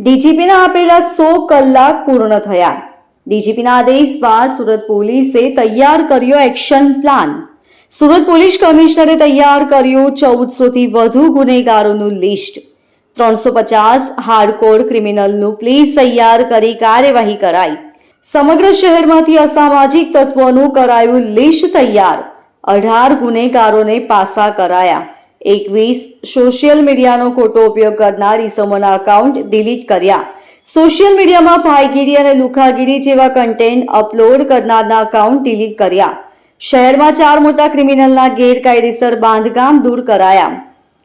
ડીજીપીના આપેલા 100 કલાક પૂર્ણ થયા. ડીજીપીના આદેશ બાદ સુરત પોલીસે તૈયાર કર્યો એક્શન પ્લાન. સુરત પોલીસ કમિશનરે તૈયાર કર્યું 1400થી વધુ ગુનેગારોનું લિસ્ટ. 350 હાર્ડકોર ક્રિમિનલનું પ્લીઝ તૈયાર કરી કાર્યવાહી કરાઈ. સમગ્ર શહેરમાંથી અસામાજિક તત્વોનું કરાયું લિસ્ટ તૈયાર. 18 ગુનેગારોને પાસા કરાયા. 21 સોશિયલ મીડિયાનો ખોટો ઉપયોગ કરનાર ઈસમોના અકાઉન્ટ ડિલીટ કર્યા. સોશિયલ મીડિયામાં ભાઈગીરી અને લુખાગીરી જેવા કન્ટેન્ટ અપલોડ કરનારના અકાઉન્ટ ડિલીટ કર્યા. શહેરમાં 4 મોટા ક્રિમિનલના ગેરકાયદેસર બાંધકામ દૂર કરાયા.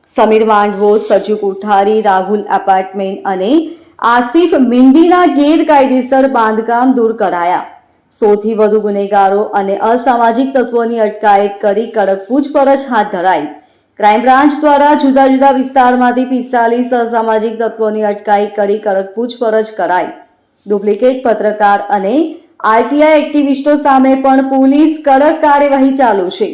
સમીર માંડવો, સજુ કોઠારી, રાહુલ એપાર્ટમેન્ટ અને આસિફ મિંદીના ગેરકાયદેસર બાંધકામ દૂર કરાયા. 100થી વધુ ગુનેગારો અને અસામાજિક તત્વોની અટકાયત કરી કડક પૂછપરછ હાથ ધરાઈ. ક્રાઇમ બ્રાન્ચ દ્વારા જુદા જુદા વિસ્તારમાંથી 45 અસામાજિક તત્વોની અટકાયત કરી કડક પૂછપરછ કરાઈ. ડુપ્લિકેટ પત્રકાર અને આરટીઆઈ એક્ટિવિસ્ટો સામે પણ પોલીસ કડક કાર્યવાહી ચાલુ છે.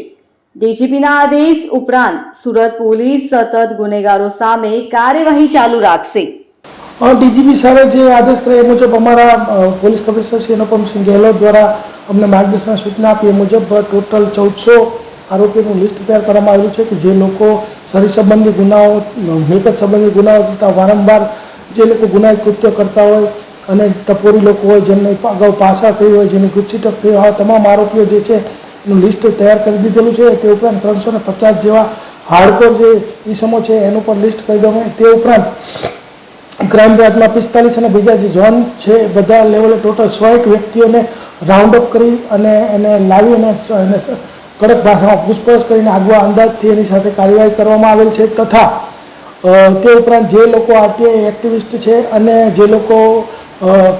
ડીજીપીના આદેશ ઉપરાંત સુરત પોલીસ સતત ગુનેગારો સામે કાર્યવાહી ચાલુ રાખશે. ડીજીપી સાહેબે જે આદેશ કર્યો એ મુજબ અમારા પોલીસ કમિશનર શ્રી અનુપમસિંહ ગેહલોત દ્વારા અમને માર્ગદર્શન સૂચના આપી એ મુજબ ટોટલ 1400 આરોપીનું લિસ્ટ તૈયાર કરવામાં આવ્યું છે કે જે લોકો શરીર સંબંધી ગુનાઓ, મિલકત સંબંધી ગુનાઓ થતા વારંવાર જે લોકો ગુનાહિત કૃત્ય કરતા હોય અને ટપોરી લોકો હોય, જેમને અગાઉ પાસા થઈ હોય, જેની ગુજસીટક થઈ હોય, તમામ આરોપીઓ જે છે એનું લિસ્ટ તૈયાર કરી દીધેલું છે. તે ઉપરાંત 350 જેવા હાર્ડકોર જે ઈસમો છે એનું પણ લિસ્ટ કરી દેવામાં. તે ઉપરાંત ક્રાઇમ બ્રાન્ચમાં 45 અને બીજા જે ઝોન છે બધા લેવલે ટોટલ 101 વ્યક્તિઓને રાઉન્ડ અપ કરી અને એને લાવી અને કડક ભાષામાં પૂછપરછ કરીને આગવા અંદાજથી એની સાથે કાર્યવાહી કરવામાં આવેલ છે. તથા તે ઉપરાંત જે લોકો આરટીઆઈ એક્ટિવિસ્ટ છે અને જે લોકો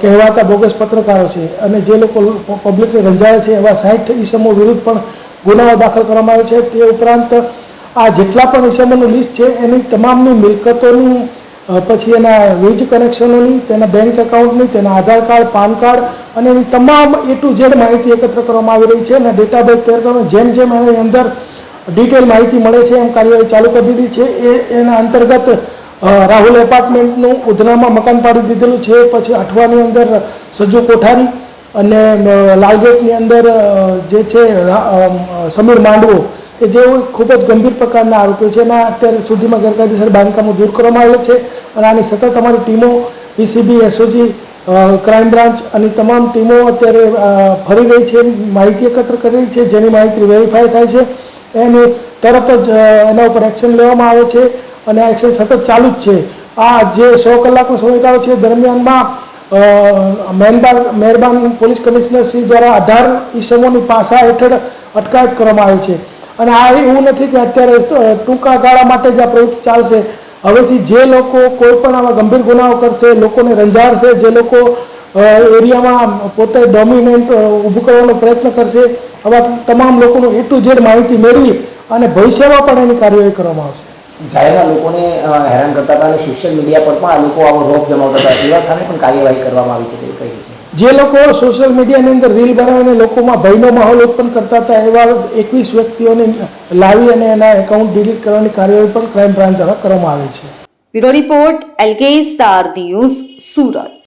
કહેવાતા બોગસ પત્રકારો છે અને જે લોકો પબ્લિકને રંજાડે છે એવા 60 ઈસમો વિરુદ્ધ પણ ગુનાઓ દાખલ કરવામાં આવે છે. તે ઉપરાંત આ જેટલા પણ ઈસમોનું લિસ્ટ છે એની તમામની મિલકતોની, પછી એના વીજ કનેક્શનોની, તેના બેંક એકાઉન્ટની, તેના આધાર કાર્ડ, પાન કાર્ડ અને એની તમામ A to Z માહિતી એકત્ર કરવામાં આવી રહી છે અને ડેટાબેઝ તૈયાર કરવામાં જેમ જેમ એની અંદર ડિટેલ માહિતી મળે છે એમ કાર્યવાહી ચાલુ કરી દીધી છે. એના અંતર્ગત રાહુલ એપાર્ટમેન્ટનું ઉધનામાં મકાન પાડી દીધેલું છે. પછી અઠવાની અંદર સજુ કોઠારી અને લાલગેટની અંદર જે છે સમીર માંડવો કે જે ખૂબ જ ગંભીર પ્રકારના આરોપીઓ છે એના અત્યારે સુધીમાં ગેરકાયદેસર બાંધકામો દૂર કરવામાં આવેલ છે અને આની સતત અમારી ટીમો પીસીબી, એસઓજી, ક્રાઇમ બ્રાન્ચ અને તમામ ટીમો અત્યારે ફરી રહી છે, માહિતી એકત્ર કરી રહી છે. જેની માહિતી વેરીફાઈ થાય છે એનું તરત જ એના ઉપર એક્શન લેવામાં આવે છે અને આ એક્શન સતત ચાલુ જ છે. આ જે 100 કલાકનો સમયગાળો છે દરમિયાનમાં મહેરબાન પોલીસ કમિશનર શ્રી દ્વારા 18 ઈસમોની પાસા હેઠળ અટકાયત કરવામાં આવી છે. અને આ એવું નથી કે અત્યારે ટૂંકા ગાળા માટે જ આ પ્રવૃત્તિ ચાલશે. હવેથી જે લોકો કોઈ પણ આવા ગંભીર ગુનાઓ કરશે, લોકોને રંજાડશે, જે લોકો એરિયામાં પોતે ડોમિનેન્ટ ઊભું કરવાનો પ્રયત્ન કરશે, આવા તમામ લોકોનું A to Z માહિતી મેળવી અને ભવિષ્યમાં પણ એની કાર્યવાહી કરવામાં આવશે. જાહેરમાં લોકોને હેરાન કરતા હતા અને સોશિયલ મીડિયા પર પણ આ લોકો આવો રોપ જમાવતા હતા, એવા સામે પણ કાર્યવાહી કરવામાં આવી છે તે કઈ રીતે? જે લોકો સોશિયલ મીડિયાની અંદર રીલ બનાવીને લોકોમાં ભયનો માહોલ ઉત્પન્ન કરતા હતા એવા 21 વ્યક્તિઓને લાવી અને એના એકાઉન્ટ ડિલીટ કરવાની કાર્યવાહી પણ ક્રાઇમ બ્રાન્ચ દ્વારા કરવામાં આવી છે. Bureau report LK star news, Surat.